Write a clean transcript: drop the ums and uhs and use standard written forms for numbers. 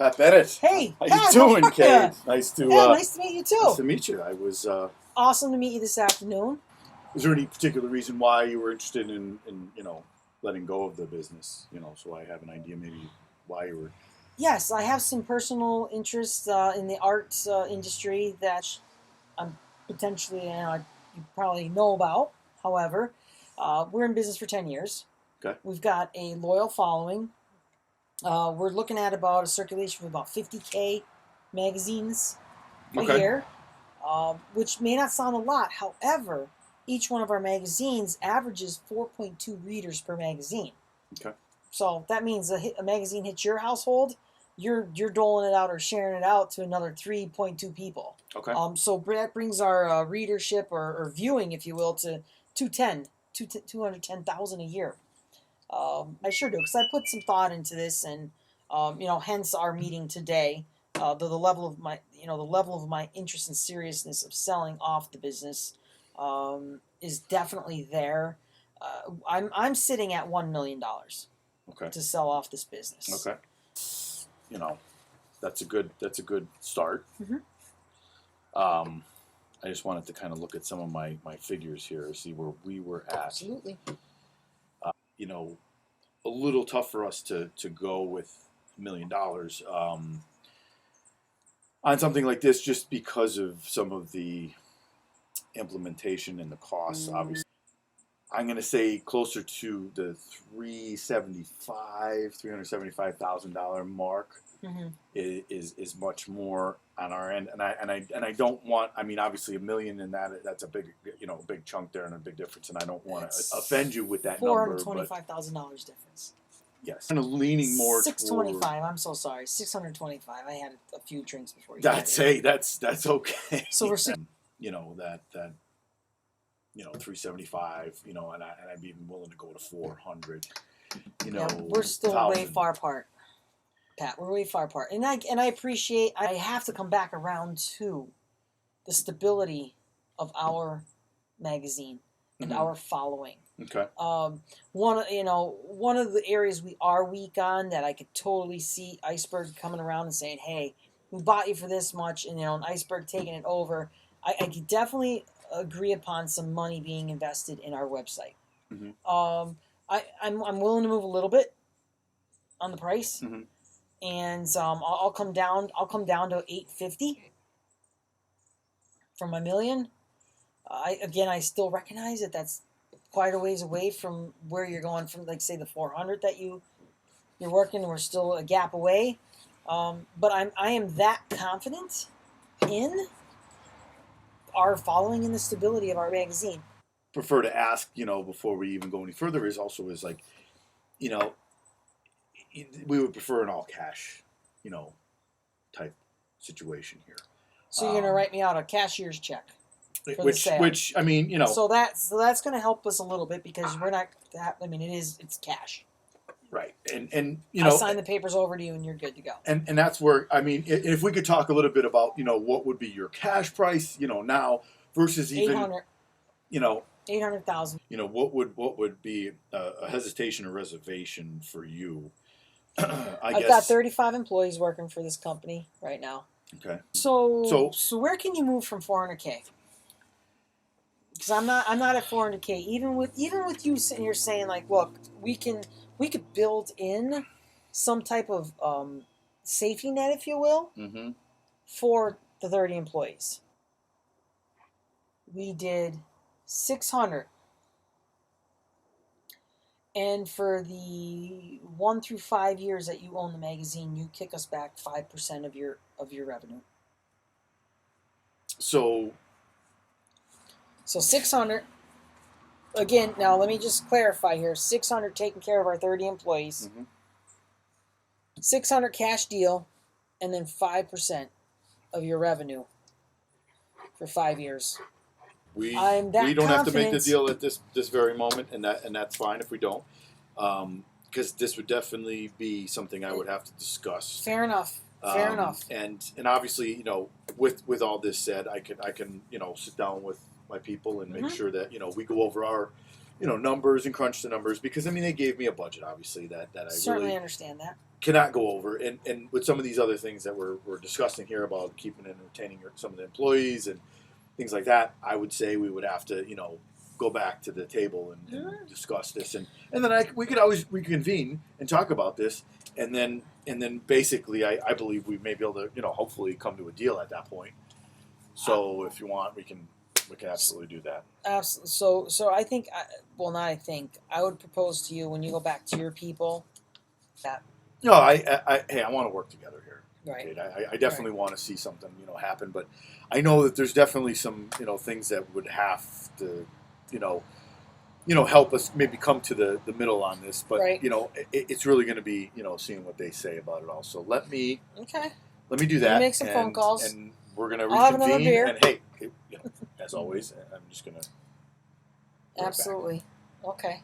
Pat Bennett. Hey, how Pat, you doing, how are Kate? ya? Nice to Nice to meet you too. nice to meet you. I was. Awesome to meet you this afternoon. Was there any particular reason why you were interested in letting go of the business? So I have an idea maybe why you were. Yes, I have some personal interest in the arts industry that I'm potentially, you probably know about. However, we're in business for 10 years. Okay. We've got a loyal following. We're looking at about a circulation of about 50K magazines a year, which may not sound a lot. However, each one of our magazines averages 4.2 readers per magazine. Okay. So that means a magazine hits your household, you're doling it out or sharing it out to another 3.2 people. Okay. So that brings our readership or viewing, if you will, to 210,000 a year. I sure do, because I put some thought into this, and hence our meeting today. The level of my interest and seriousness of selling off the business is definitely there. I'm sitting at $1 million. Okay. To sell off this business. Okay. That's a good start. Mm-hmm. I just wanted to kind of look at some of my figures here, see where we were at. Absolutely. A little tough for us to go with $1 million on something like this, just because of some of the implementation and the costs. Obviously, I'm going to say closer to the $375,000 mark. Mm-hmm. is much more on our end, and I don't want. I mean, obviously, $1 million in that's a big big chunk there and a big difference, and I don't want to offend you with that number. $425,000 difference. Yes, kind of leaning more. $625. I'm so sorry. $625. I had a few drinks before you. That's okay. So we're that 375. And I'd be even willing to go to 400. We're still way far apart. Pat, we're way far apart, and I appreciate. I have to come back around to the stability of our magazine and our following. Okay. One of the areas we are weak on that I could totally see Iceberg coming around and saying, "Hey, we bought you for this much," and an Iceberg taking it over. I could definitely agree upon some money being invested in our website. Mm-hmm. I'm willing to move a little bit on the price. Mm-hmm. And I'll come down to $850 from $1 million. I still recognize that that's quite a ways away from where you're going from, like, say, the 400 that you're working. We're still a gap away, but I am that confident in our following and the stability of our magazine. Prefer to ask, before we even go any further, we would prefer an all cash, type situation here. So you're gonna write me out a cashier's check for which the sale. Which I mean, So that's gonna help us a little bit, because we're not that. I mean, it's cash. Right, and I sign the papers over to you, and you're good to go. And that's where, I mean, if we could talk a little bit about what would be your cash price, now versus even 800. 800,000. What would be a hesitation or reservation for you? I've got 35 employees working for this company right now. Okay. So where can you move from 400K? Because I'm not at 400K. Even with you sitting here saying, like, look, we could build in some type of safety net, if you will, for the 30 employees. We did 600. And for the 1 through 5 years that you own the magazine, you kick us back 5% of your revenue. So 600. Again, now let me just clarify here. 600 taking care of our 30 employees. 600 cash deal, and then 5% of your revenue for 5 years. We don't have to make the deal at this very moment, and that's fine if we don't, because this would definitely be something I would have to discuss. Fair enough. And obviously, with all this said, I can sit down with my people and make sure that we go over our numbers and crunch the numbers, because I mean they gave me a budget, obviously, that I certainly really understand that. cannot go over. And with some of these other things that we're discussing here about keeping and retaining some of the employees and things like that, I would say we would have to, go back to the table and discuss this, and then we could always reconvene and talk about this, and then basically I believe we may be able to, hopefully come to a deal at that point. So if you want, we can absolutely do that. Absolutely. So I think, not I think, I would propose to you when you go back to your people that. No, I want to work together here. Right. Okay? I definitely want to see something, happen, but I know that there's definitely some, things that would have to, help us maybe come to the middle on this. But right. It's really going to be, seeing what they say about it all. So let me do that. Make some phone calls, and we're going to have another reconvene. beer. And hey, as always, I'm just going to. Absolutely. Okay.